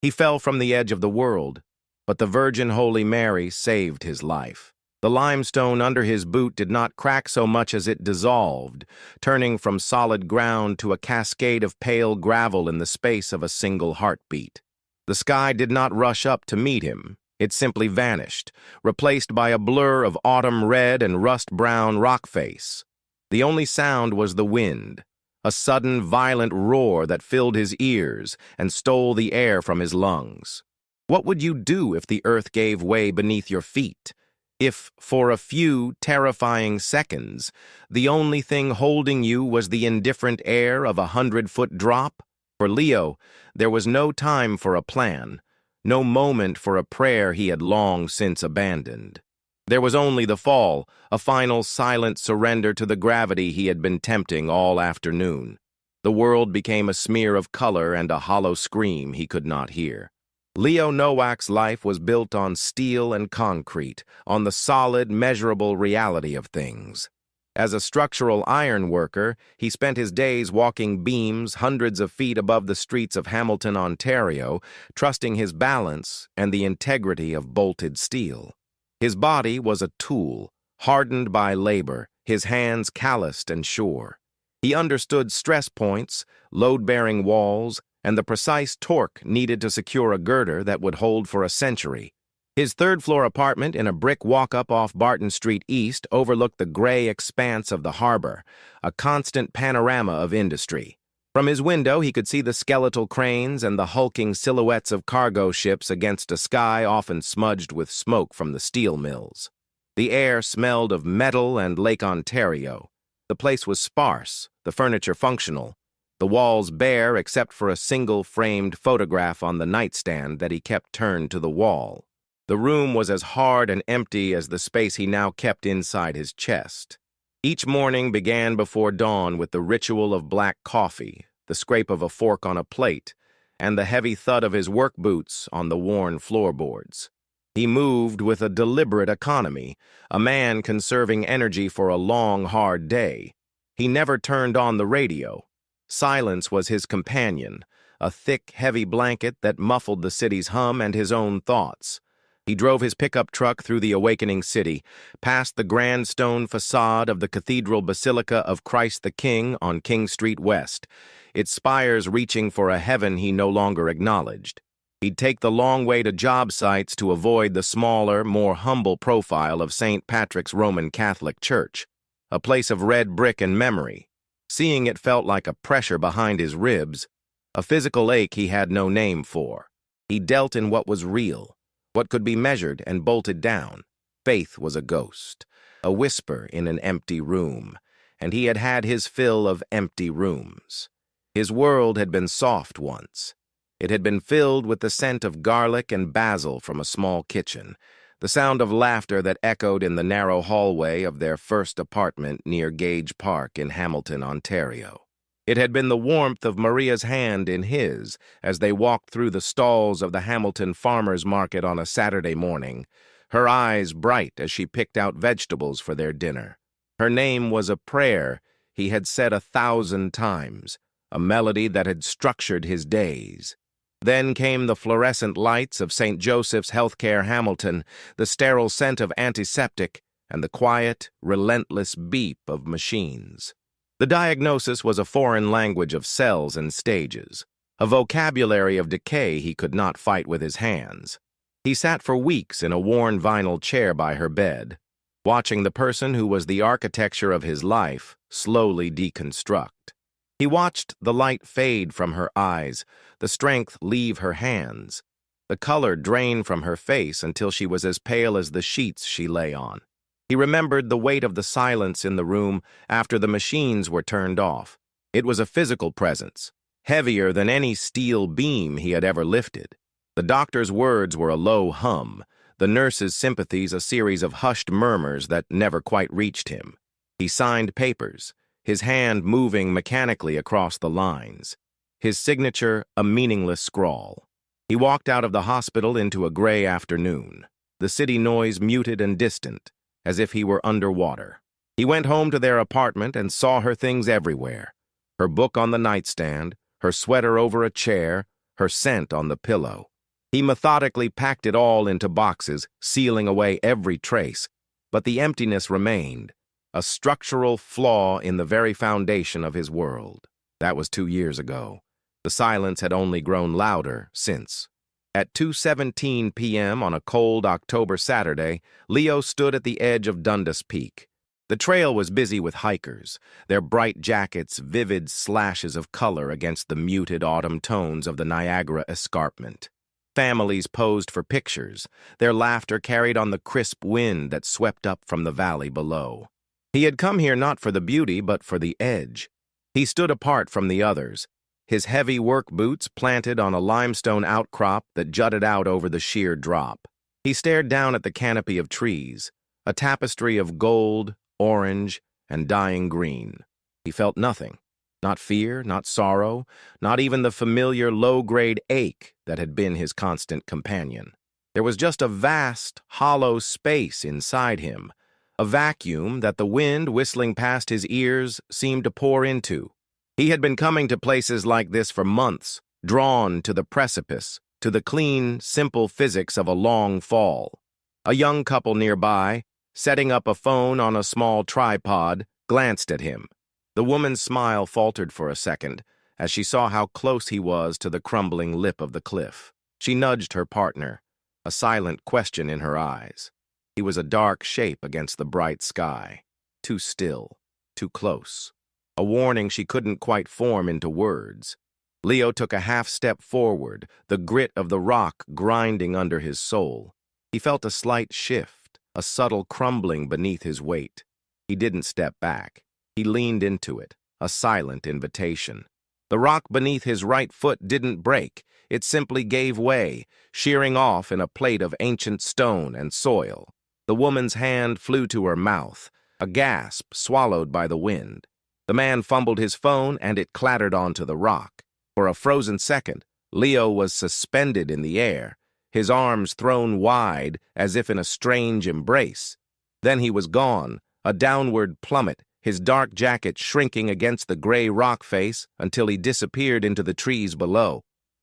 He fell from the edge of the world, but the Virgin Holy Mary saved his life. The limestone under his boot did not crack so much as it dissolved, turning from solid ground to a cascade of pale gravel in the space of a single heartbeat. The sky did not rush up to meet him. It simply vanished, replaced by a blur of autumn red and rust-brown rock face. The only sound was the wind, a sudden violent roar that filled his ears and stole the air from his lungs. What would you do if the earth gave way beneath your feet? If, for a few terrifying seconds, the only thing holding you was the indifferent air of a 100-foot drop? For Leo, there was no time for a plan, no moment for a prayer he had long since abandoned. There was only the fall, a final silent surrender to the gravity he had been tempting all afternoon. The world became a smear of color and a hollow scream he could not hear. Leo Nowak's life was built on steel and concrete, on the solid, measurable reality of things. As a structural iron worker, he spent his days walking beams hundreds of feet above the streets of Hamilton, Ontario, trusting his balance and the integrity of bolted steel. His body was a tool, hardened by labor, his hands calloused and sure. He understood stress points, load-bearing walls, and the precise torque needed to secure a girder that would hold for a century. His third-floor apartment in a brick walk-up off Barton Street East overlooked the gray expanse of the harbor, a constant panorama of industry. From his window, he could see the skeletal cranes and the hulking silhouettes of cargo ships against a sky often smudged with smoke from the steel mills. The air smelled of metal and Lake Ontario. The place was sparse, the furniture functional, the walls bare except for a single framed photograph on the nightstand that he kept turned to the wall. The room was as hard and empty as the space he now kept inside his chest. Each morning began before dawn with the ritual of black coffee, the scrape of a fork on a plate, and the heavy thud of his work boots on the worn floorboards. He moved with a deliberate economy, a man conserving energy for a long, hard day. He never turned on the radio. Silence was his companion, a thick, heavy blanket that muffled the city's hum and his own thoughts. He drove his pickup truck through the awakening city, past the grand stone facade of the Cathedral Basilica of Christ the King on King Street West, its spires reaching for a heaven he no longer acknowledged. He'd take the long way to job sites to avoid the smaller, more humble profile of St. Patrick's Roman Catholic Church, a place of red brick and memory. Seeing it felt like a pressure behind his ribs, a physical ache he had no name for. He dealt in what was real, what could be measured and bolted down. Faith was a ghost, a whisper in an empty room, and he had had his fill of empty rooms. His world had been soft once. It had been filled with the scent of garlic and basil from a small kitchen, the sound of laughter that echoed in the narrow hallway of their first apartment near Gage Park in Hamilton, Ontario. It had been the warmth of Maria's hand in his as they walked through the stalls of the Hamilton Farmers Market on a Saturday morning, her eyes bright as she picked out vegetables for their dinner. Her name was a prayer he had said 1,000 times, a melody that had structured his days. Then came the fluorescent lights of St. Joseph's Healthcare Hamilton, the sterile scent of antiseptic, and the quiet, relentless beep of machines. The diagnosis was a foreign language of cells and stages, a vocabulary of decay he could not fight with his hands. He sat for weeks in a worn vinyl chair by her bed, watching the person who was the architecture of his life slowly deconstruct. He watched the light fade from her eyes, the strength leave her hands, the color drain from her face until she was as pale as the sheets she lay on. He remembered the weight of the silence in the room after the machines were turned off. It was a physical presence, heavier than any steel beam he had ever lifted. The doctor's words were a low hum, the nurse's sympathies a series of hushed murmurs that never quite reached him. He signed papers, his hand moving mechanically across the lines, his signature a meaningless scrawl. He walked out of the hospital into a gray afternoon, the city noise muted and distant, as if he were underwater. He went home to their apartment and saw her things everywhere, her book on the nightstand, her sweater over a chair, her scent on the pillow. He methodically packed it all into boxes, sealing away every trace, but the emptiness remained, a structural flaw in the very foundation of his world. That was 2 years ago. The silence had only grown louder since. At 2:17 p.m. on a cold October Saturday, Leo stood at the edge of Dundas Peak. The trail was busy with hikers, their bright jackets vivid slashes of color against the muted autumn tones of the Niagara escarpment. Families posed for pictures, their laughter carried on the crisp wind that swept up from the valley below. He had come here not for the beauty, but for the edge. He stood apart from the others, his heavy work boots planted on a limestone outcrop that jutted out over the sheer drop. He stared down at the canopy of trees, a tapestry of gold, orange, and dying green. He felt nothing. Not fear, not sorrow, not even the familiar low-grade ache that had been his constant companion. There was just a vast, hollow space inside him, a vacuum that the wind whistling past his ears seemed to pour into. He had been coming to places like this for months, drawn to the precipice, to the clean, simple physics of a long fall. A young couple nearby, setting up a phone on a small tripod, glanced at him. The woman's smile faltered for a second as she saw how close he was to the crumbling lip of the cliff. She nudged her partner, a silent question in her eyes. He was a dark shape against the bright sky, too still, too close. A warning she couldn't quite form into words. Leo took a half-step forward, the grit of the rock grinding under his soul. He felt a slight shift, a subtle crumbling beneath his weight. He didn't step back. He leaned into it, a silent invitation. The rock beneath his right foot didn't break. It simply gave way, shearing off in a plate of ancient stone and soil. The woman's hand flew to her mouth, a gasp swallowed by the wind. The man fumbled his phone and it clattered onto the rock. For a frozen second, Leo was suspended in the air, his arms thrown wide as if in a strange embrace. Then he was gone, a downward plummet, his dark jacket shrinking against the gray rock face until he disappeared into the trees below.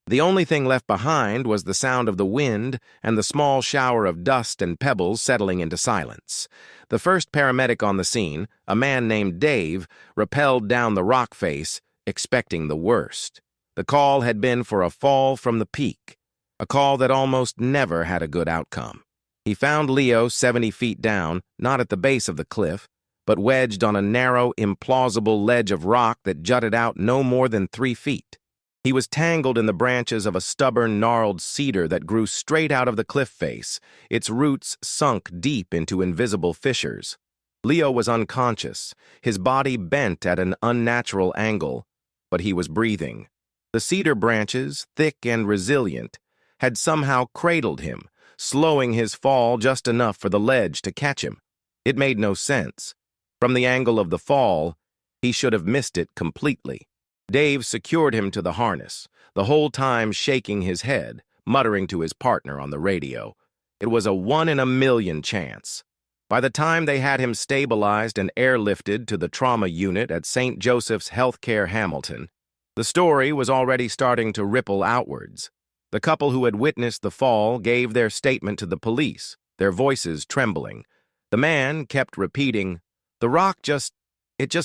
The only thing left behind was the sound of the wind and the small shower of dust and pebbles settling into silence. The first paramedic on the scene, a man named Dave, rappelled down the rock face, expecting the worst. The call had been for a fall from the peak, a call that almost never had a good outcome. He found Leo 70 feet down, not at the base of the cliff, but wedged on a narrow, implausible ledge of rock that jutted out no more than 3 feet. He was tangled in the branches of a stubborn, gnarled cedar that grew straight out of the cliff face, its roots sunk deep into invisible fissures. Leo was unconscious, his body bent at an unnatural angle, but he was breathing. The cedar branches, thick and resilient, had somehow cradled him, slowing his fall just enough for the ledge to catch him. It made no sense. From the angle of the fall, he should have missed it completely. Dave secured him to the harness, the whole time shaking his head, muttering to his partner on the radio. It was a 1 in a million chance. By the time they had him stabilized and airlifted to the trauma unit at St. Joseph's Healthcare Hamilton, the story was already starting to ripple outwards. The couple who had witnessed the fall gave their statement to the police, their voices trembling. The man kept repeating, "The rock just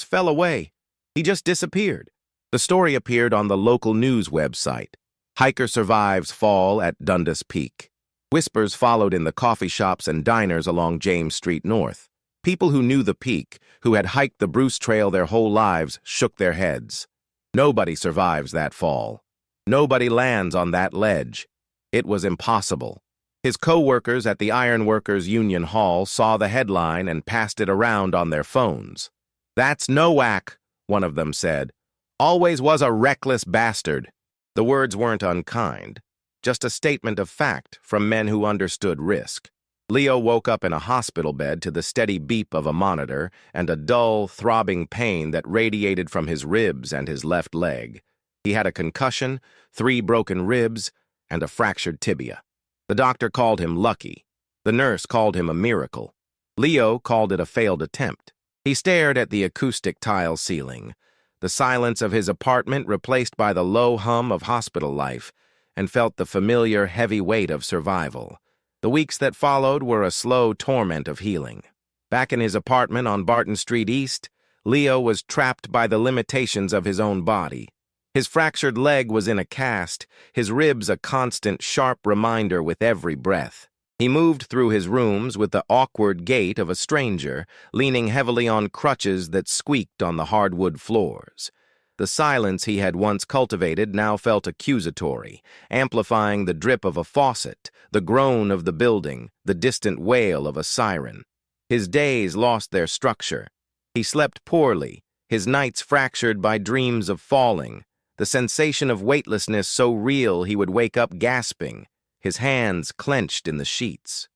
fell away. He just disappeared." The story appeared on the local news website. Hiker survives fall at Dundas Peak. Whispers followed in the coffee shops and diners along James Street North. People who knew the peak, who had hiked the Bruce Trail their whole lives, shook their heads. Nobody survives that fall. Nobody lands on that ledge. It was impossible. His co-workers at the Ironworkers Union Hall saw the headline and passed it around on their phones. "That's Nowak," one of them said. "Always was a reckless bastard." The words weren't unkind, just a statement of fact from men who understood risk. Leo woke up in a hospital bed to the steady beep of a monitor and a dull, throbbing pain that radiated from his ribs and his left leg. He had a concussion, 3 broken ribs, and a fractured tibia. The doctor called him lucky. The nurse called him a miracle. Leo called it a failed attempt. He stared at the acoustic tile ceiling, the silence of his apartment replaced by the low hum of hospital life, and felt the familiar heavy weight of survival. The weeks that followed were a slow torment of healing. Back in his apartment on Barton Street East, Leo was trapped by the limitations of his own body. His fractured leg was in a cast, his ribs a constant, sharp reminder with every breath. He moved through his rooms with the awkward gait of a stranger, leaning heavily on crutches that squeaked on the hardwood floors. The silence he had once cultivated now felt accusatory, amplifying the drip of a faucet, the groan of the building, the distant wail of a siren. His days lost their structure. He slept poorly, his nights fractured by dreams of falling, the sensation of weightlessness so real he would wake up gasping, his hands clenched in the sheets.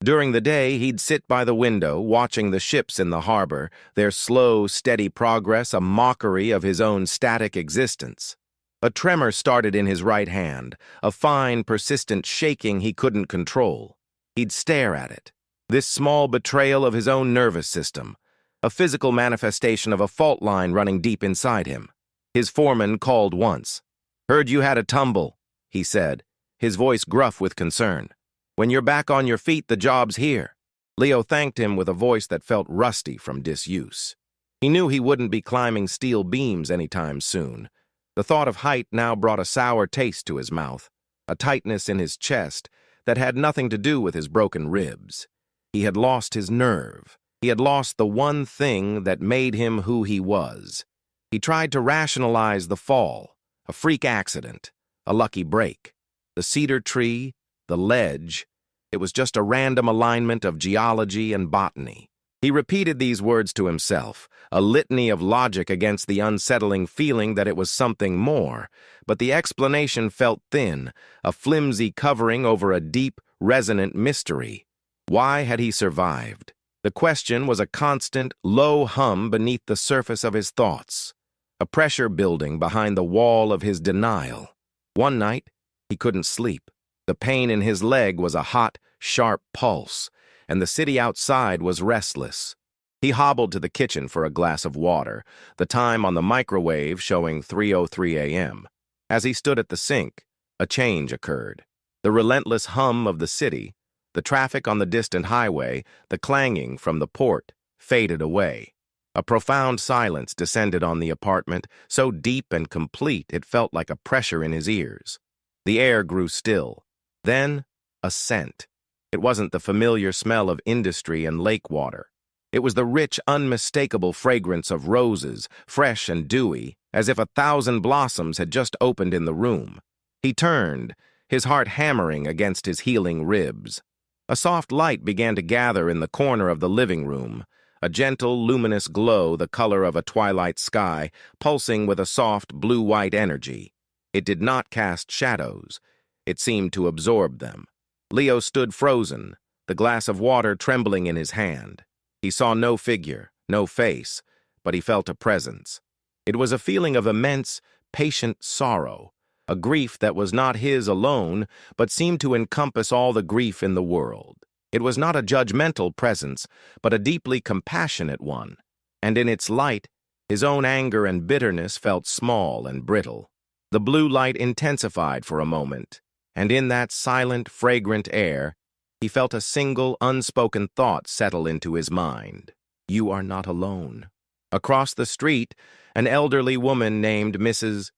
During the day, he'd sit by the window, watching the ships in the harbor, their slow, steady progress a mockery of his own static existence. A tremor started in his right hand, a fine, persistent shaking he couldn't control. He'd stare at it. This small betrayal of his own nervous system, a physical manifestation of a fault line running deep inside him. His foreman called once. "Heard you had a tumble," he said, his voice gruff with concern. "When you're back on your feet, the job's here." Leo thanked him with a voice that felt rusty from disuse. He knew he wouldn't be climbing steel beams anytime soon. The thought of height now brought a sour taste to his mouth, a tightness in his chest that had nothing to do with his broken ribs. He had lost his nerve. He had lost the one thing that made him who he was. He tried to rationalize the fall, a freak accident, a lucky break. The cedar tree, the ledge, it was just a random alignment of geology and botany. He repeated these words to himself, a litany of logic against the unsettling feeling that it was something more, but the explanation felt thin, a flimsy covering over a deep, resonant mystery. Why had he survived? The question was a constant, low hum beneath the surface of his thoughts, a pressure building behind the wall of his denial. One night, he couldn't sleep. The pain in his leg was a hot, sharp pulse, and the city outside was restless. He hobbled to the kitchen for a glass of water, the time on the microwave showing 3:03 a.m. As he stood at the sink, a change occurred. The relentless hum of the city, the traffic on the distant highway, the clanging from the port, faded away. A profound silence descended on the apartment, so deep and complete it felt like a pressure in his ears. The air grew still. Then, a scent. It wasn't the familiar smell of industry and lake water. It was the rich, unmistakable fragrance of roses, fresh and dewy, as if 1,000 blossoms had just opened in the room. He turned, his heart hammering against his healing ribs. A soft light began to gather in the corner of the living room, a gentle, luminous glow the color of a twilight sky, pulsing with a soft, blue-white energy. It did not cast shadows. It seemed to absorb them. Leo stood frozen, the glass of water trembling in his hand. He saw no figure, no face, but he felt a presence. It was a feeling of immense, patient sorrow, a grief that was not his alone, but seemed to encompass all the grief in the world. It was not a judgmental presence, but a deeply compassionate one, and in its light, his own anger and bitterness felt small and brittle. The blue light intensified for a moment, and in that silent, fragrant air, he felt a single, unspoken thought settle into his mind. You are not alone. Across the street, an elderly woman named Mrs.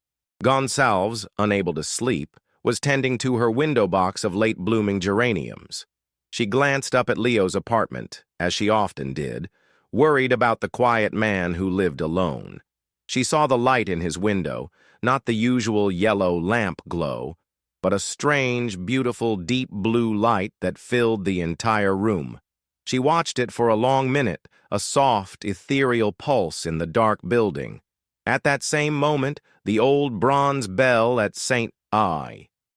Gonsalves, unable to sleep, was tending to her window box of late-blooming geraniums. She glanced up at Leo's apartment, as she often did, worried about the quiet man who lived alone. She saw the light in his window, not the usual yellow lamp glow, but a strange, beautiful, deep blue light that filled the entire room. She watched it for a long minute, a soft, ethereal pulse in the dark building. At that same moment, the old bronze bell at St.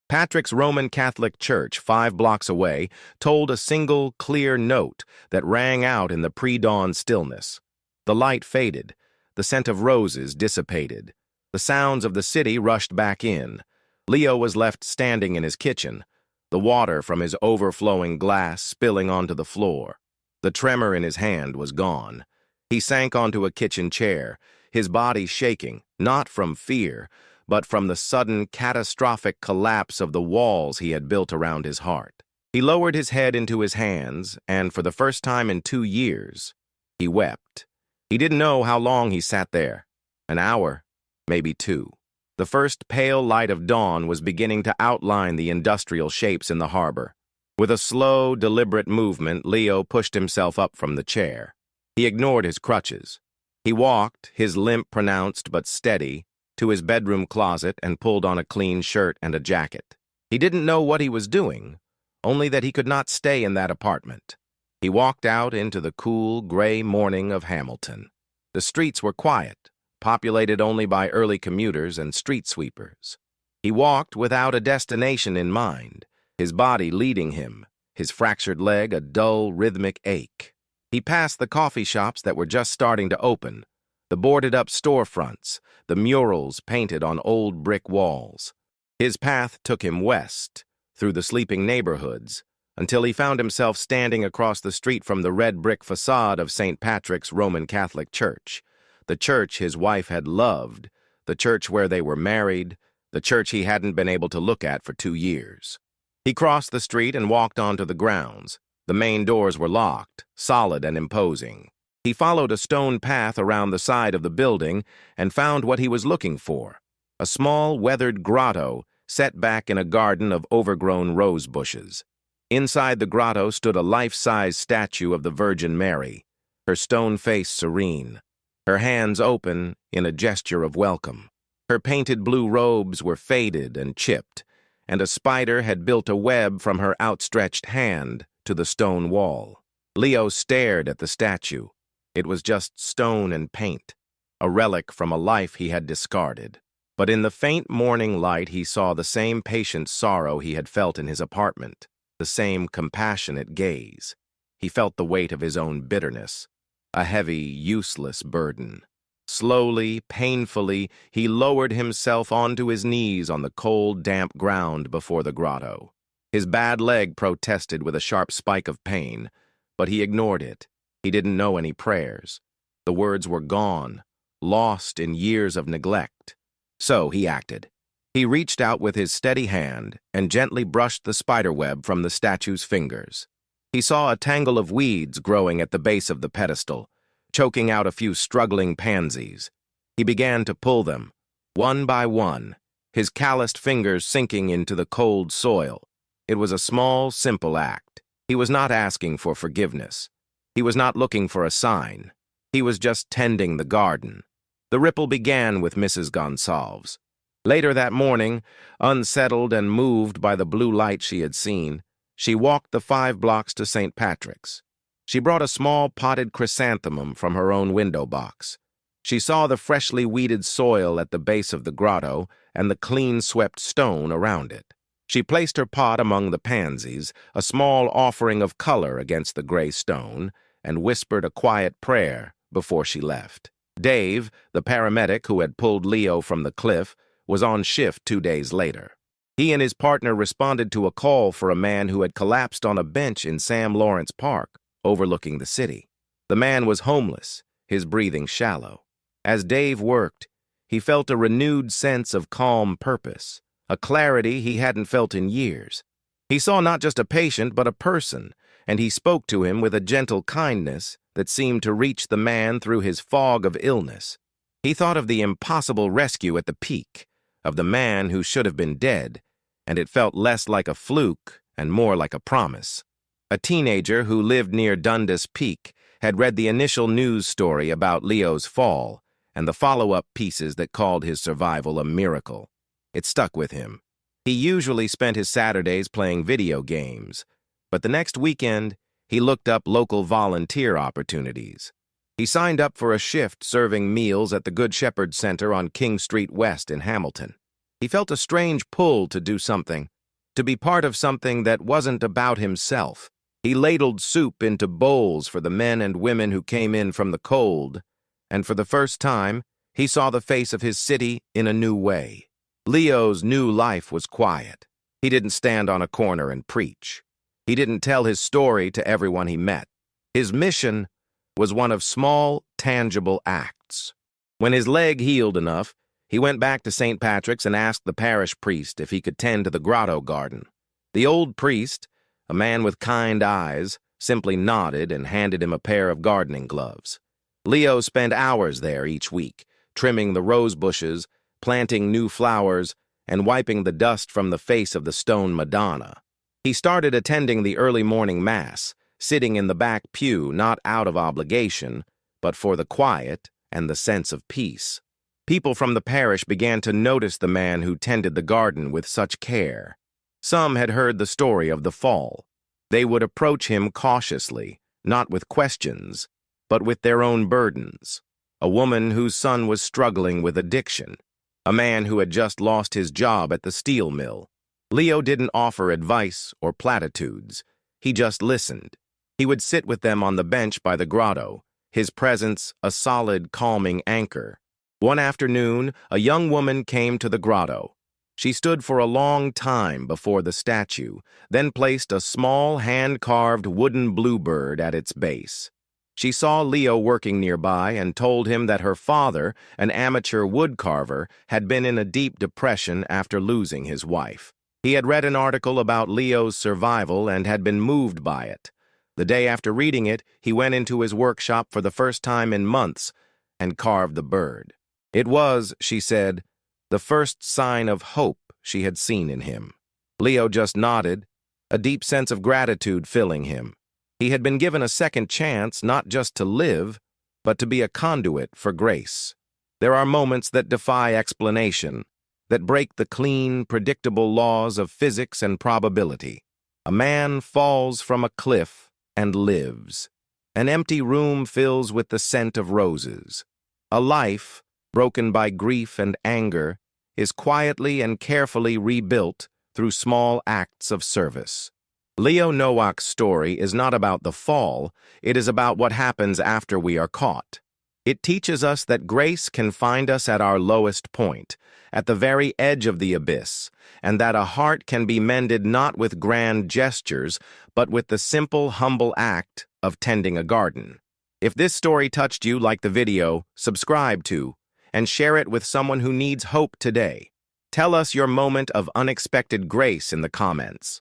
Patrick's Roman Catholic Church, 5 blocks away, tolled a single, clear note that rang out in the pre-dawn stillness. The light faded. The scent of roses dissipated. The sounds of the city rushed back in. Leo was left standing in his kitchen, the water from his overflowing glass spilling onto the floor. The tremor in his hand was gone. He sank onto a kitchen chair, his body shaking, not from fear, but from the sudden, catastrophic collapse of the walls he had built around his heart. He lowered his head into his hands, and for the first time in 2 years, he wept. He didn't know how long he sat there. An hour, maybe 2. The first pale light of dawn was beginning to outline the industrial shapes in the harbor. With a slow, deliberate movement, Leo pushed himself up from the chair. He ignored his crutches. He walked, his limp pronounced but steady, to his bedroom closet and pulled on a clean shirt and a jacket. He didn't know what he was doing, only that he could not stay in that apartment. He walked out into the cool, gray morning of Hamilton. The streets were quiet, populated only by early commuters and street sweepers. He walked without a destination in mind, his body leading him, his fractured leg a dull, rhythmic ache. He passed the coffee shops that were just starting to open, the boarded-up storefronts, the murals painted on old brick walls. His path took him west, through the sleeping neighborhoods, until he found himself standing across the street from the red brick facade of St. Patrick's Roman Catholic Church, the church his wife had loved, the church where they were married, the church he hadn't been able to look at for 2 years. He crossed the street and walked onto the grounds. The main doors were locked, solid and imposing. He followed a stone path around the side of the building and found what he was looking for, a small, weathered grotto set back in a garden of overgrown rose bushes. Inside the grotto stood a life-size statue of the Virgin Mary, her stone face serene, her hands open in a gesture of welcome. Her painted blue robes were faded and chipped, and a spider had built a web from her outstretched hand to the stone wall. Leo stared at the statue. It was just stone and paint, a relic from a life he had discarded. But in the faint morning light he saw the same patient sorrow he had felt in his apartment, the same compassionate gaze. He felt the weight of his own bitterness, a heavy, useless burden. Slowly, painfully, he lowered himself onto his knees on the cold, damp ground before the grotto. His bad leg protested with a sharp spike of pain, but he ignored it. He didn't know any prayers. The words were gone, lost in years of neglect. So he acted. He reached out with his steady hand and gently brushed the spiderweb from the statue's fingers. He saw a tangle of weeds growing at the base of the pedestal, choking out a few struggling pansies. He began to pull them, one by one, his calloused fingers sinking into the cold soil. It was a small, simple act. He was not asking for forgiveness. He was not looking for a sign. He was just tending the garden. The ripple began with Mrs. Gonsalves. Later that morning, unsettled and moved by the blue light she had seen, she walked the 5 blocks to St. Patrick's. She brought a small potted chrysanthemum from her own window box. She saw the freshly weeded soil at the base of the grotto and the clean-swept stone around it. She placed her pot among the pansies, a small offering of color against the gray stone, and whispered a quiet prayer before she left. Dave, the paramedic who had pulled Leo from the cliff, was on shift 2 days later. He and his partner responded to a call for a man who had collapsed on a bench in Sam Lawrence Park, overlooking the city. The man was homeless, his breathing shallow. As Dave worked, he felt a renewed sense of calm purpose, a clarity he hadn't felt in years. He saw not just a patient, but a person, and he spoke to him with a gentle kindness that seemed to reach the man through his fog of illness. He thought of the impossible rescue at the peak, of the man who should have been dead, and it felt less like a fluke and more like a promise. A teenager who lived near Dundas Peak had read the initial news story about Leo's fall and the follow-up pieces that called his survival a miracle. It stuck with him. He usually spent his Saturdays playing video games, but the next weekend, he looked up local volunteer opportunities. He signed up for a shift serving meals at the Good Shepherd Center on King Street West in Hamilton. He felt a strange pull to do something, to be part of something that wasn't about himself. He ladled soup into bowls for the men and women who came in from the cold, and for the first time, he saw the face of his city in a new way. Leo's new life was quiet. He didn't stand on a corner and preach. He didn't tell his story to everyone he met. His mission was one of small, tangible acts. When his leg healed enough, He went back to St. Patrick's and asked the parish priest if he could tend to the grotto garden. The old priest, a man with kind eyes, simply nodded and handed him a pair of gardening gloves. Leo spent hours there each week, trimming the rose bushes, planting new flowers, and wiping the dust from the face of the stone Madonna. He started attending the early morning mass, sitting in the back pew not out of obligation, but for the quiet and the sense of peace. People from the parish began to notice the man who tended the garden with such care. Some had heard the story of the fall. They would approach him cautiously, not with questions, but with their own burdens. A woman whose son was struggling with addiction. A man who had just lost his job at the steel mill. Leo didn't offer advice or platitudes. He just listened. He would sit with them on the bench by the grotto, his presence a solid, calming anchor. One afternoon, a young woman came to the grotto. She stood for a long time before the statue, then placed a small, hand-carved wooden bluebird at its base. She saw Leo working nearby and told him that her father, an amateur woodcarver, had been in a deep depression after losing his wife. He had read an article about Leo's survival and had been moved by it. The day after reading it, he went into his workshop for the first time in months and carved the bird. It was, she said, the first sign of hope she had seen in him. Leo just nodded, a deep sense of gratitude filling him. He had been given a second chance not just to live, but to be a conduit for grace. There are moments that defy explanation, that break the clean, predictable laws of physics and probability. A man falls from a cliff and lives. An empty room fills with the scent of roses. A life, broken by grief and anger, is quietly and carefully rebuilt through small acts of service. Leo Nowak's story is not about the fall, it is about what happens after we are caught. It teaches us that grace can find us at our lowest point, at the very edge of the abyss, and that a heart can be mended not with grand gestures, but with the simple, humble act of tending a garden. If this story touched you, like the video, subscribe to, and share it with someone who needs hope today. Tell us your moment of unexpected grace in the comments.